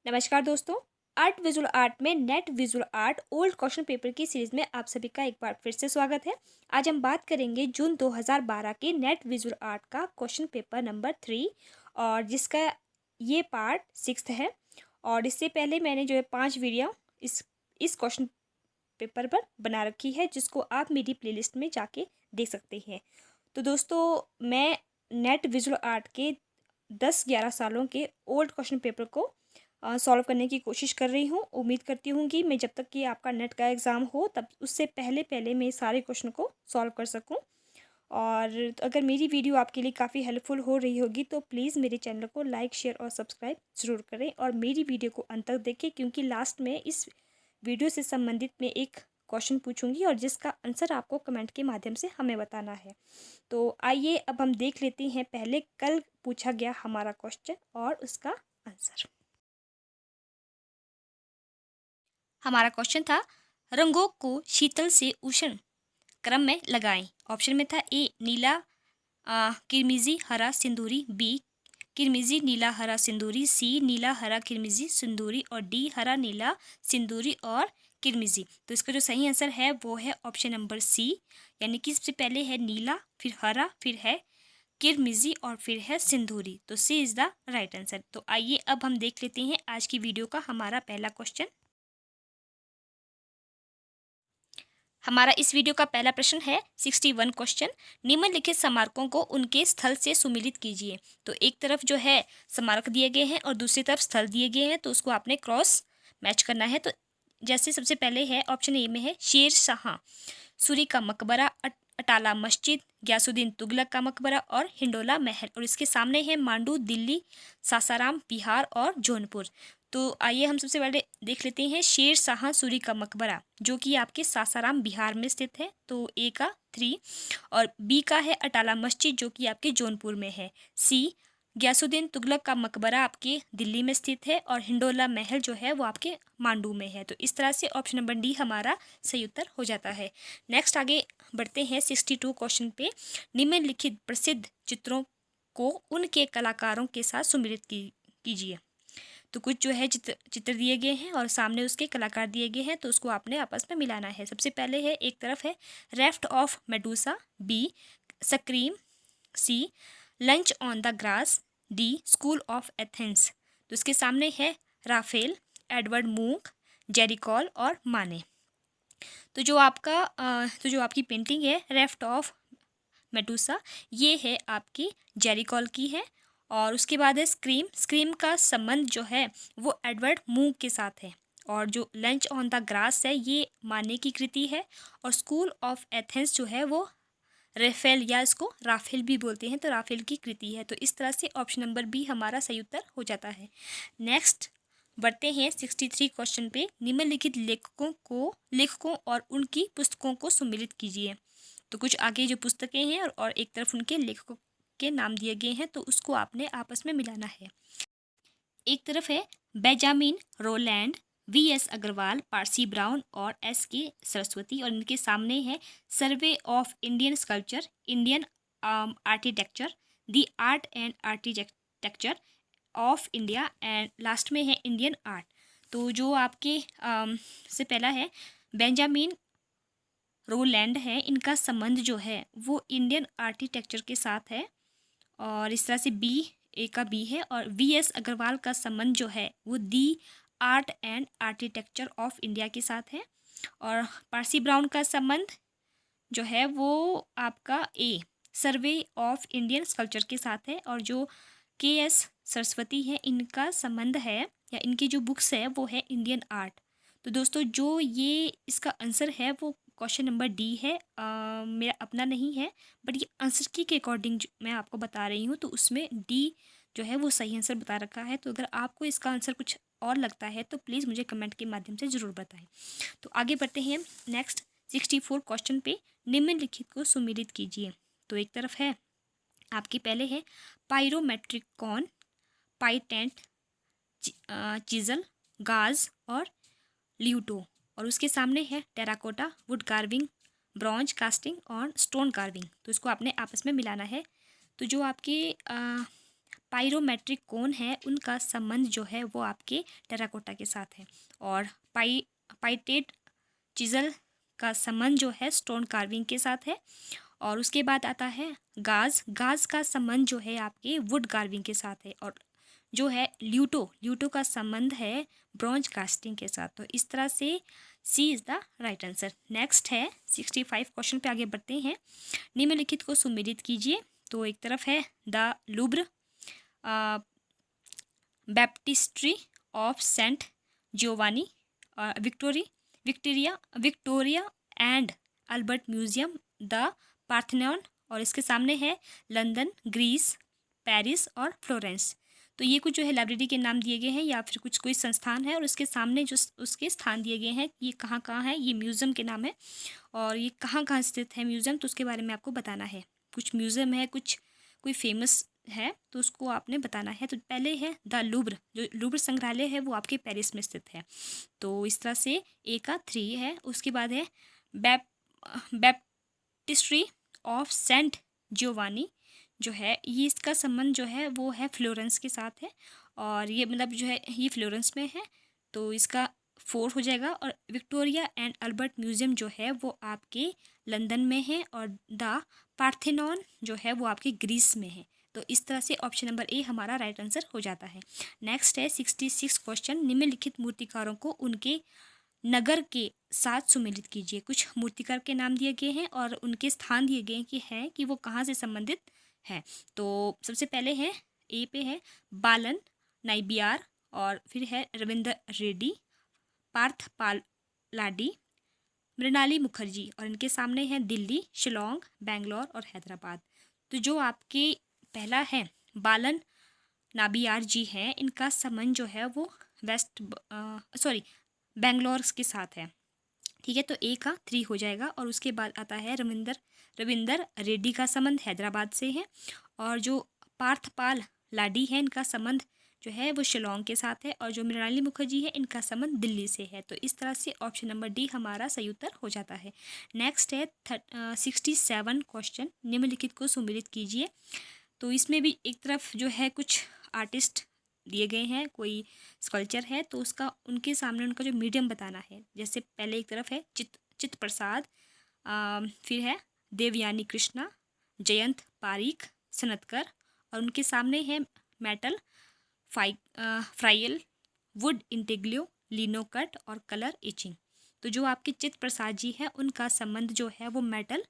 नमस्कार दोस्तों। Art visual art में net visual art old question paper की सीरीज में आप सभी का एक बार फिर से स्वागत है। आज हम बात करेंगे जून 2012 के नेट विजुअल आर्ट का क्वेश्चन पेपर नंबर 3 और जिसका ये पार्ट 6 है। और इससे पहले मैंने जो है 5 वीडियो इस क्वेश्चन पेपर पर बना रखी है, जिसको आप मेरी प्लेलिस्ट में जाके देख सकते हैं। तो दोस्तों, मैं नेट विजुअल आर्ट के 10-11 सालों के ओल्ड क्वेश्चन पेपर को सॉल्व करने की कोशिश कर रही हूँ। उम्मीद करती हूँ कि मैं जब तक कि आपका नेट का एग्ज़ाम हो तब उससे पहले पहले मैं सारे क्वेश्चन को सॉल्व कर सकूँ। और अगर मेरी वीडियो आपके लिए काफ़ी हेल्पफुल हो रही होगी तो प्लीज़ मेरे चैनल को लाइक, शेयर और सब्सक्राइब ज़रूर करें और मेरी वीडियो को अंत तक देखें, क्योंकि लास्ट में इस वीडियो से संबंधित मैं एक क्वेश्चन पूछूंगी और जिसका आंसर आपको कमेंट के माध्यम से हमें बताना है। तो आइए अब हम देख लेते हैं पहले कल पूछा गया हमारा क्वेश्चन और उसका आंसर। हमारा क्वेश्चन था, रंगों को शीतल से उष्ण क्रम में लगाएं। ऑप्शन में था ए नीला, किरमिजी, हरा, सिंदूरी, बी किरमिजी, नीला, हरा, सिंदूरी, सी नीला, हरा, किरमिजी, सिंदूरी और डी हरा, नीला, सिंदूरी और किरमिजी। तो इसका जो सही आंसर है वो है ऑप्शन नंबर सी, यानी कि सबसे पहले है नीला, फिर हरा, फिर है किरमिजी और फिर है सिंदूरी। तो सी इज़ द राइट आंसर। तो आइए अब हम देख लेते हैं आज की वीडियो का हमारा पहला क्वेश्चन। हमारा इस वीडियो का पहला प्रश्न है 61 क्वेश्चन। निम्नलिखित स्मारकों को उनके स्थल से सुमिलित कीजिए। तो एक तरफ जो है स्मारक दिए गए हैं और दूसरी तरफ स्थल दिए गए हैं, तो उसको आपने क्रॉस मैच करना है। तो जैसे सबसे पहले है ऑप्शन ए में है शेर शाह सूरी का मकबरा, अटाला मस्जिद, गयासुद्दीन तुगलक का मकबरा और हिंडोला महल। और इसके सामने है मांडू, दिल्ली, सासाराम, बिहार और जौनपुर। तो आइए हम सबसे पहले देख लेते हैं शेर शाह सूरी का मकबरा, जो कि आपके सासाराम बिहार में स्थित है। तो ए का 3 और बी का है अटाला मस्जिद, जो कि आपके जौनपुर में है। सी गयासुद्दीन तुगलक का मकबरा आपके दिल्ली में स्थित है और हिंडोला महल जो है वो आपके मांडू में है। तो इस तरह से ऑप्शन नंबर डी हमारा सही उत्तर हो जाता है। नेक्स्ट आगे बढ़ते हैं 62 क्वेश्चन पे। निम्नलिखित प्रसिद्ध चित्रों को उनके कलाकारों के साथ सुमिलित कीजिए। तो कुछ जो है चित्र दिए गए हैं और सामने उसके कलाकार दिए गए हैं, तो उसको आपने आपस में मिलाना है। सबसे पहले है एक तरफ है raft of Medusa, B scream, C lunch on the grass, D school of Athens. तो इसके सामने है राफेल, एडवर्ड मूक, जेरिकॉल और माने। तो जो आपकी पेंटिंग है रेफ्ट ऑफ मेडूसा, ये है आपकी जेरिकॉल की है। और उसके बाद है स्क्रीम। स्क्रीम का संबंध जो है वो एडवर्ड मूक के साथ है। और जो लंच ऑन द ग्रास है ये माने की कृति है। और स्कूल ऑफ एथेंस जो है वो रेफेल या इसको राफेल भी बोलते हैं, तो राफेल की कृति है। तो इस तरह से ऑप्शन नंबर बी हमारा सही उत्तर हो जाता है। नेक्स्ट बढ़ते हैं 63 क्वेश्चन पे। निम्नलिखित लेखकों और उनकी पुस्तकों को सम्मिलित कीजिए। तो कुछ आगे जो पुस्तकें हैं और एक तरफ उनके लेखकों के नाम दिए गए हैं, तो उसको आपने आपस में मिलाना है। एक तरफ है Benjamin Rowland, V S. Agrawal, Percy Brown और एस.के. सरस्वती। और इनके सामने है survey of Indian sculpture, Indian architecture, the art and architecture of India and last में है इंडियन आर्ट। तो जो आपके से पहला है बेंजामिन रोलैंड है, इनका संबंध जो है वो इंडियन आर्किटेक्चर के साथ है। और इस तरह से बी ए का बी है। और वी.एस. अग्रवाल का संबंध जो है वो the art and architecture of India के साथ है। और पारसी ब्राउन का संबंध जो है वो आपका ए सर्वे ऑफ इंडियन स्कल्पचर के साथ है। और जो के.एस. सरस्वती है, इनका संबंध है या इनकी जो बुक्स है वो है इंडियन आर्ट। तो दोस्तों, जो ये इसका आंसर है वो क्वेश्चन नंबर डी है। मेरा अपना नहीं है, बट ये आंसर की के अकॉर्डिंग मैं आपको बता रही हूँ, तो उसमें डी जो है वो सही आंसर बता रखा है। तो अगर आपको इसका आंसर कुछ और लगता है तो प्लीज़ मुझे कमेंट के माध्यम से ज़रूर बताएं। तो आगे बढ़ते हैं नेक्स्ट 64 क्वेश्चन पे। निम्नलिखित को सुमिलित कीजिए। तो एक तरफ है आपके पहले है पायरोमेट्रिक कॉन, पाइटेंट, चिजल, गाज और ल्यूटो। और उसके सामने है terracotta, wood carving, bronze casting और स्टोन कार्विंग। तो इसको आपने आपस में मिलाना है। तो जो आपके पायरोमेट्रिक कौन है, उनका संबंध जो है वो आपके टेराकोटा के साथ है। और पाइटेट चिजल का संबंध जो है स्टोन कार्विंग के साथ है। और उसके बाद आता है गाज का संबंध जो है आपके वुड कार्विंग के साथ है। और जो है ल्यूटो का संबंध है ब्रॉन्ज कास्टिंग के साथ। तो इस तरह से C is the right answer. Next है 65 क्वेश्चन पे आगे बढ़ते हैं। निम्नलिखित को सुमेलित कीजिए। तो एक तरफ है द लूब्र baptistery of Saint Giovanni, Victoria and Albert Museum, the Parthenon, और इसके सामने है लंदन, ग्रीस, पेरिस और फ्लोरेंस। तो ये कुछ जो है लाइब्रेरी के नाम दिए गए हैं या फिर कुछ कोई संस्थान है, और उसके सामने जो उसके स्थान दिए गए हैं ये कहाँ कहाँ है, ये म्यूज़ियम के नाम है और ये कहाँ कहाँ स्थित है म्यूज़ियम, तो उसके बारे में आपको बताना है। कुछ म्यूज़ियम है, कुछ कोई फेमस है तो उसको आपने बताना है। तो पहले है द लूब्र, जो लूब्र संग्रहालय है वो आपके पेरिस में स्थित है। तो इस तरह से ए का 3 है। उसके बाद है बैप्टिस्ट्री ऑफ सेंट जियोवानी जो है, ये इसका संबंध जो है वो है फ्लोरेंस के साथ है। और ये मतलब जो है ये फ्लोरेंस में है, तो इसका 4 हो जाएगा। और विक्टोरिया एंड अल्बर्ट म्यूजियम जो है वो आपके लंदन में है। और द पार्थेनॉन जो है वो आपके ग्रीस में है। तो इस तरह से ऑप्शन नंबर ए हमारा राइट आंसर हो जाता है। नेक्स्ट है 66 क्वेश्चन। निम्नलिखित मूर्तिकारों को उनके नगर के साथ सुमेलित कीजिए। कुछ मूर्तिकार के नाम दिए गए हैं और उनके स्थान दिए गए कि वो कहाँ से संबंधित है। तो सबसे पहले है ए पे है बालन नाइबियार, और फिर है रविंद्र रेड्डी, पार्थ पालाडी, मृणाली मुखर्जी, और इनके सामने है दिल्ली, शिलोंग, बेंगलोर और हैदराबाद। तो जो आपके पहला है बालन नाबियार जी हैं, इनका संबंध जो है वो बेंगलोर के साथ है। ठीक है, तो ए का 3 हो जाएगा। और उसके बाद आता है रविंदर रेड्डी का संबंध हैदराबाद से है। और जो पार्थपाल लाडी है, इनका संबंध जो है वो शिलोंग के साथ है। और जो मृणाली मुखर्जी है, इनका संबंध दिल्ली से है। तो इस तरह से ऑप्शन नंबर डी हमारा सही उत्तर हो जाता है। नेक्स्ट है 67 क्वेश्चन। निम्नलिखित को सुमेलित कीजिए। तो इसमें भी एक तरफ जो है कुछ आर्टिस्ट दिए गए हैं, कोई स्कल्पचर है, तो उसका उनके सामने उनका जो मीडियम बताना है। जैसे पहले एक तरफ है चित्त प्रसाद, फिर है देवयानी कृष्णा, जयंत पारीख, सनतकर, और उनके सामने है मेटल फ्राइल, वुड इंटेग्लियो, लिनोकट और कलर एचिंग। तो जो आपके चित्त प्रसाद जी है, उनका संबंध जो है वो मेटल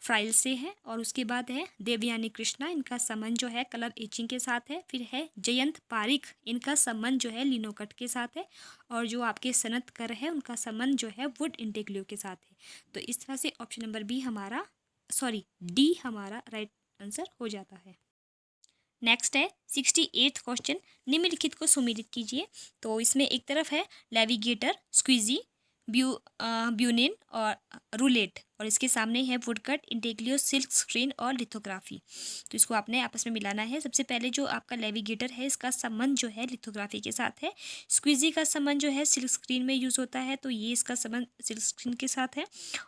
फ्राइल से है। और उसके बाद है देवयानी कृष्णा, इनका संबंध जो है कलर एचिंग के साथ है। फिर है जयंत पारीख, इनका संबंध जो है लिनोकट के साथ है। और जो आपके सनतकर है, उनका संबंध जो है वुड इंटेग्लियो के साथ है। तो इस तरह से ऑप्शन नंबर डी हमारा राइट आंसर हो जाता है। नेक्स्ट है 68 क्वेश्चन। निम्नलिखित को सुमेलित कीजिए। तो इसमें एक तरफ है नेविगेटर, स्क्वीजी, ब्यूनिन और रूलेट, और इसके सामने है वुडकट, इंटेग्लियो, सिल्क स्क्रीन और लिथोग्राफी। तो इसको आपने आपस में मिलाना है। सबसे पहले जो आपका नेविगेटर है, इसका संबंध जो है लिथोग्राफी के साथ है। स्क्वीजी का संबंध जो है सिल्क स्क्रीन में यूज़ होता है, तो ये इसका संबंध सिल्क स्क्रीन के साथ है।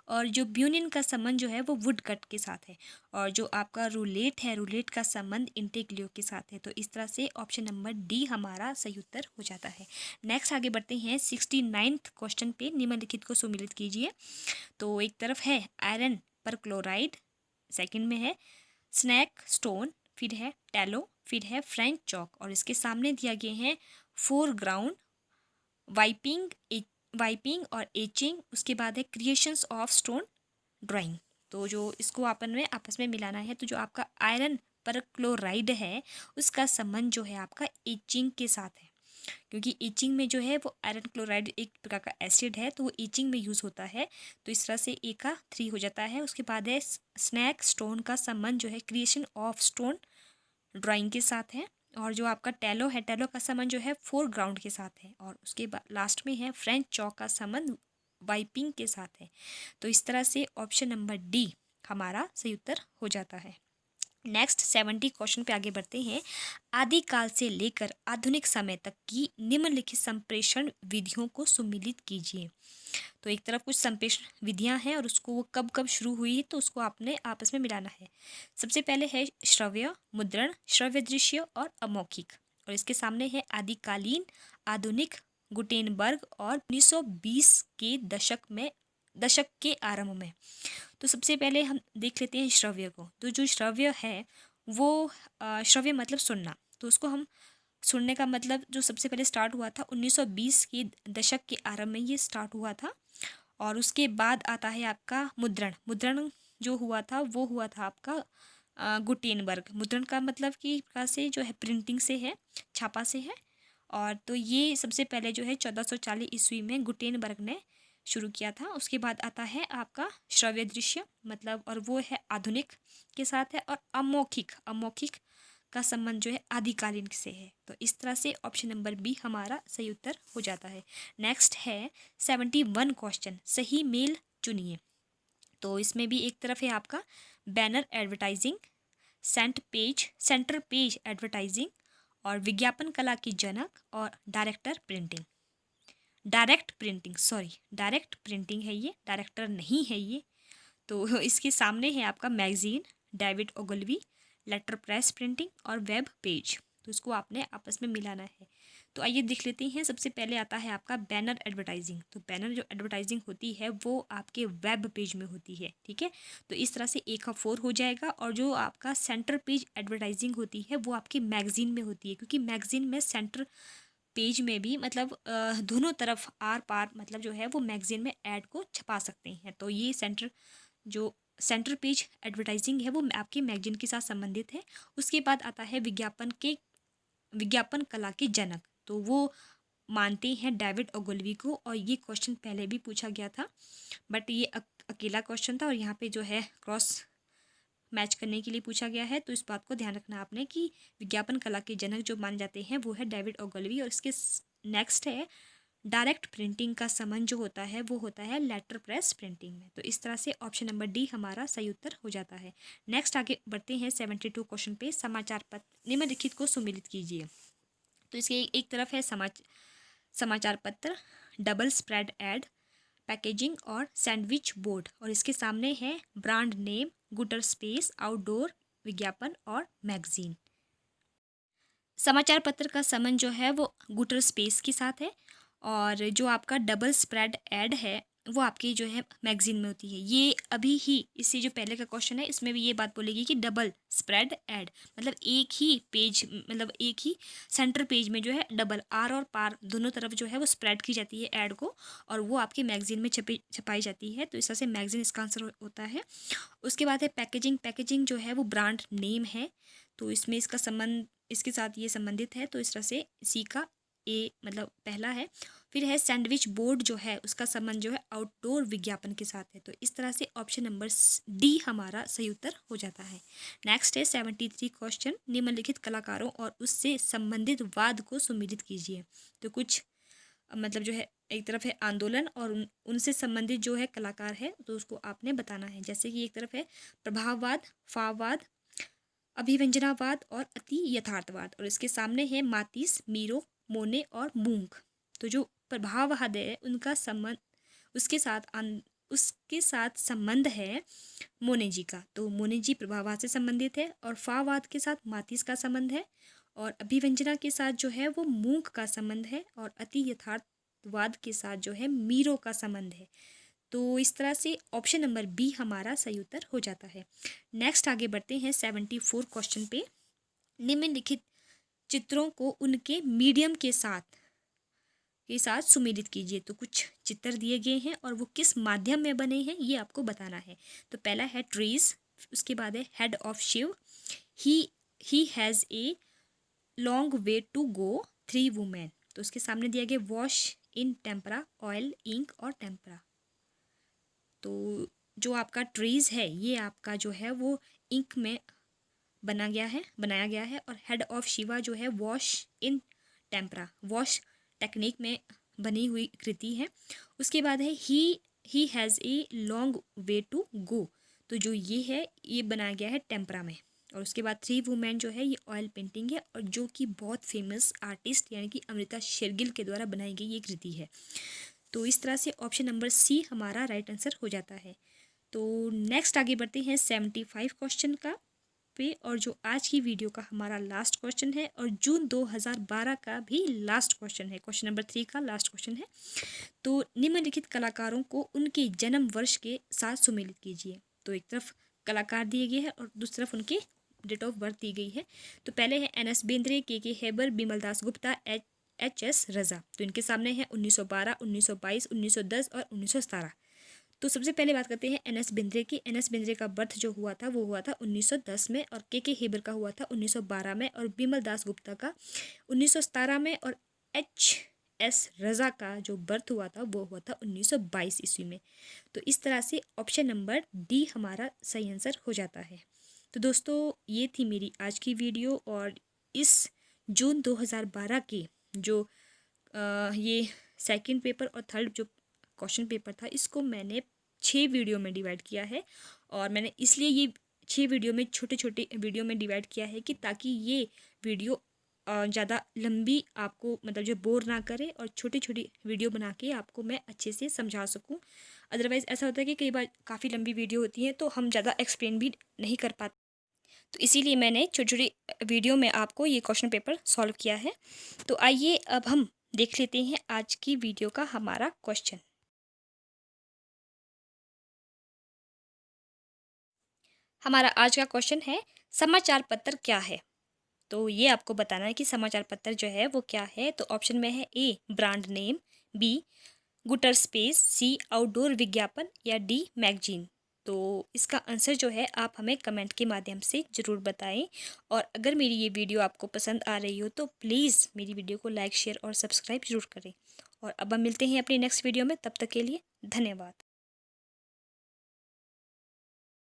और जो ब्यूनिन का संबंध जो है वो वुडकट के साथ है। और जो आपका रूलेट है, रूलेट का संबंध इंटेग्लियो के साथ है। तो इस तरह से ऑप्शन नंबर डी हमारा सही उत्तर हो जाता है। नेक्स्ट आगे बढ़ते हैं 69 क्वेश्चन पे। निम्नलिखित को सुमेलित कीजिए। तो एक तरफ है आयरन पर क्लोराइड, सेकंड में है स्नैक स्टोन, फिर है टैलो, फिर है फ्रेंच चॉक, और इसके सामने दिया गए हैं फोरग्राउंड, वाइपिंग और एचिंग। उसके बाद है क्रिएशंस ऑफ स्टोन ड्राइंग। तो जो इसको अपन में आपस में मिलाना है। तो जो आपका आयरन पर क्लोराइड है, उसका संबंध जो है आपका एचिंग के साथ है, क्योंकि ईचिंग में जो है वो आयरन क्लोराइड एक प्रकार का एसिड है, तो वो ईचिंग में यूज़ होता है। तो इस तरह से ए का 3 हो जाता है। उसके बाद है स्नैक स्टोन का संबंध जो है क्रिएशन ऑफ स्टोन ड्राइंग के साथ है। और जो आपका टैलो है, टैलो का संबंध जो है फोरग्राउंड के साथ है। और उसके बाद लास्ट में है फ्रेंच चॉक का संबंध वाइपिंग के साथ है। तो इस तरह से ऑप्शन नंबर डी हमारा सही उत्तर हो जाता है। नेक्स्ट 70 क्वेश्चन पे आगे बढ़ते हैं। आदिकाल से लेकर आधुनिक समय तक की निम्नलिखित संप्रेषण विधियों को सुमिलित कीजिए। तो एक तरफ कुछ संप्रेषण विधियां हैं और उसको वो कब कब शुरू हुई है तो उसको आपने आपस में मिलाना है। सबसे पहले है श्रव्य, मुद्रण, श्रव्य दृश्य और अमौखिक। और इसके सामने है आदिकालीन, आधुनिक, गुटेनबर्ग और 1920 के दशक के आरंभ में। तो सबसे पहले हम देख लेते हैं श्रव्य को। तो जो श्रव्य है वो श्रव्य मतलब सुनना। तो उसको हम सुनने का मतलब जो सबसे पहले स्टार्ट हुआ था 1920 के दशक के आरंभ में ये स्टार्ट हुआ था। और उसके बाद आता है आपका मुद्रण। मुद्रण जो हुआ था वो हुआ था आपका गुटेनबर्ग। मुद्रण का मतलब कि एक प्रकार से जो है प्रिंटिंग से है, छापा से है। और तो ये सबसे पहले जो है 1440 ईस्वी में गुटेनबर्ग ने शुरू किया था। उसके बाद आता है आपका श्रव्य दृश्य मतलब, और वो है आधुनिक के साथ है। और अमौखिक, अमौखिक का संबंध जो है आदिकालीन से है। तो इस तरह से ऑप्शन नंबर बी हमारा सही उत्तर हो जाता है। नेक्स्ट है 71 क्वेश्चन, सही मेल चुनिए। तो इसमें भी एक तरफ है आपका banner advertising, centre page advertising और विज्ञापन कला की जनक और डायरेक्ट प्रिंटिंग है ये, डायरेक्टर नहीं है ये। तो इसके सामने है आपका magazine, David Ogilvy, letter press printing और वेब पेज। तो इसको आपने आपस में मिलाना है। तो आइए देख लेते हैं। सबसे पहले आता है आपका बैनर एडवर्टाइजिंग। तो बैनर जो एडवर्टाइजिंग होती है वो आपके वेब पेज में होती है, ठीक है। तो इस तरह से 1 का 4 हो जाएगा। और जो आपका सेंटर पेज एडवर्टाइजिंग होती है वो आपकी मैगजीन में होती है, क्योंकि मैगजीन में सेंटर पेज में भी मतलब दोनों तरफ आर पार मतलब जो है वो मैगजीन में ऐड को छपा सकते हैं। तो ये सेंटर पेज एडवर्टाइजिंग है वो आपकी मैगजीन के साथ संबंधित है। उसके बाद आता है विज्ञापन कला के जनक। तो वो मानते हैं डेविड ओगलवी को। और ये क्वेश्चन पहले भी पूछा गया था, बट ये अकेला क्वेश्चन था और यहाँ पे जो है क्रॉस मैच करने के लिए पूछा गया है। तो इस बात को ध्यान रखना आपने कि विज्ञापन कला के जनक जो माने जाते हैं वो है डेविड ओगलवी। और इसके नेक्स्ट है डायरेक्ट प्रिंटिंग का संबंध जो होता है वो होता है लेटर प्रेस प्रिंटिंग में। तो इस तरह से ऑप्शन नंबर डी हमारा सही उत्तर हो जाता है। नेक्स्ट आगे बढ़ते हैं 72 क्वेश्चन पे। समाचार पत्र निम्नलिखित को सुमिलित कीजिए। तो इसके एक तरफ है समाचार पत्र, डबल स्प्रेड एड, पैकेजिंग और सैंडविच बोर्ड। और इसके सामने है ब्रांड नेम, गुटर स्पेस, आउटडोर विज्ञापन और मैगजीन। समाचार पत्र का संबंध जो है वो गुटर स्पेस के साथ है। और जो आपका डबल स्प्रेड एड है वो आपकी जो है मैगजीन में होती है। ये अभी ही इससे जो पहले का क्वेश्चन है इसमें भी ये बात बोलेगी कि डबल स्प्रेड एड मतलब एक ही पेज, मतलब एक ही सेंटर पेज में जो है डबल आर और पार दोनों तरफ जो है वो स्प्रेड की जाती है ऐड को, और वो आपकी मैगजीन में छपाई जाती है। तो इस तरह से मैगजीन इसका आंसर होता है। उसके बाद है पैकेजिंग। पैकेजिंग जो है वो ब्रांड नेम है, तो इसमें इसका संबंध इसके साथ ये संबंधित है। तो इस तरह से सी का ए मतलब पहला है। फिर है सैंडविच बोर्ड जो है उसका संबंध जो है आउटडोर विज्ञापन के साथ है। तो इस तरह से ऑप्शन नंबर डी हमारा सही उत्तर हो जाता है। नेक्स्ट है 73 क्वेश्चन, निम्नलिखित कलाकारों और उससे संबंधित वाद को सुमिलित कीजिए। तो कुछ मतलब जो है एक तरफ है आंदोलन और उनसे संबंधित जो है कलाकार है तो उसको आपने बताना है। जैसे कि एक तरफ है प्रभाववाद, फाववाद, अभिव्यंजनावाद और अति यथार्थवाद। और इसके सामने है मातिस, मीरो, मोने और मूंग। तो जो प्रभाववाद है उनका संबंध उसके साथ संबंध है मोने जी का। तो मोने जी प्रभाववाद से संबंधित है। और फाववाद के साथ मातिस का संबंध है। और अभिव्यंजना के साथ जो है वो मूंग का संबंध है। और अति यथार्थवाद के साथ जो है मीरो का संबंध है। तो इस तरह से ऑप्शन नंबर बी हमारा सही उत्तर हो जाता है। नेक्स्ट आगे बढ़ते हैं 74 क्वेश्चन पे। निम्नलिखित चित्रों को उनके मीडियम के साथ सुमेलित कीजिए। तो कुछ चित्र दिए गए हैं और वो किस माध्यम में बने हैं ये आपको बताना है। तो पहला है ट्रीज, उसके बाद है head of Shiva, he has a long way to go, 3 women. तो उसके सामने दिया गया wash in tempera, oil, ink और टेम्परा। तो जो आपका ट्रीज है ये आपका जो है वो इंक में बनाया गया है। और हेड ऑफ शिवा जो है wash in tempera, wash technique में बनी हुई कृति है। उसके बाद है ही has a long way to go. तो जो ये है ये बनाया गया है टेम्परा में। और उसके बाद थ्री वुमेन जो है ये ऑयल पेंटिंग है और जो कि बहुत फेमस आर्टिस्ट यानी कि अमृता शेरगिल के द्वारा बनाई गई ये कृति है। तो इस तरह से ऑप्शन नंबर सी हमारा राइट आंसर हो जाता है। तो नेक्स्ट आगे बढ़ते हैं 75 क्वेश्चन का पे, और जो आज की वीडियो का हमारा लास्ट क्वेश्चन है और जून 2012 का भी लास्ट क्वेश्चन है, क्वेश्चन नंबर 3 का लास्ट क्वेश्चन है। तो निम्नलिखित कलाकारों को उनके जन्म वर्ष के साथ सुमेलित कीजिए। तो एक तरफ कलाकार दिए गए हैं और दूसरी तरफ उनके डेट ऑफ बर्थ दी गई है। तो पहले है एन.एस. बेंद्रे, के हेबर, बिमल दास गुप्ता, एच.एस. रजा। तो इनके सामने है 1912, 1922, 1910 और 1917। तो सबसे पहले बात करते हैं एन.एस. बिंद्रे की। एन.एस. बिंद्रे का बर्थ जो हुआ था वो हुआ था 1910 में, और के हेबर का हुआ था 1912 में, और बिमल दास गुप्ता का 1917 में, और एच.एस. रजा का जो बर्थ हुआ था वो हुआ था 1922 ईस्वी में। तो इस तरह से ऑप्शन नंबर डी हमारा सही आंसर हो जाता है। तो दोस्तों ये थी मेरी आज की वीडियो, और इस जून 2012 के जो ये सेकंड पेपर और थर्ड जो क्वेश्चन पेपर था इसको मैंने 6 वीडियो में डिवाइड किया है, और मैंने इसलिए ये 6 वीडियो में छोटे छोटे वीडियो में डिवाइड किया है कि ताकि ये वीडियो ज़्यादा लंबी आपको मतलब जो बोर ना करे, और छोटी छोटी वीडियो बना के आपको मैं अच्छे से समझा सकूं। अदरवाइज़ ऐसा होता है कि कई बार काफ़ी लंबी वीडियो होती है तो हम ज़्यादा एक्सप्लेन भी नहीं कर पाते। तो इसीलिए मैंने छोटी छोटी वीडियो में आपको ये क्वेश्चन पेपर सॉल्व किया है। तो आइए अब हम देख लेते हैं आज की वीडियो का हमारा क्वेश्चन। हमारा आज का क्वेश्चन है समाचार पत्र क्या है। तो ये आपको बताना है कि समाचार पत्र जो है वो क्या है। तो ऑप्शन में है A brand name, B gutter space, C outdoor विज्ञापन, या डी मैगजीन। तो इसका आंसर जो है आप हमें कमेंट के माध्यम से ज़रूर बताएं, और अगर मेरी ये वीडियो आपको पसंद आ रही हो तो प्लीज़ मेरी वीडियो को लाइक, शेयर और सब्सक्राइब जरूर करें। और अब हम मिलते हैं अपनी नेक्स्ट वीडियो में, तब तक के लिए धन्यवाद।